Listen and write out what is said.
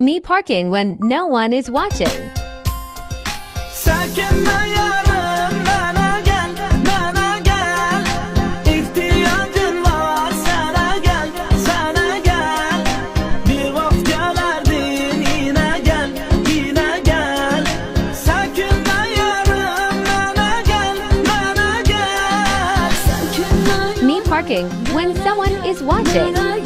Me parking when no one is watching. Sakınma yarım bana gel, bana gel. İhtiyacın var sana gel, sana gel. Bir vakit gelerdin yine gel, yine gel. Sakınma yarım bana gel, bana gel. Me parking when someone is watching.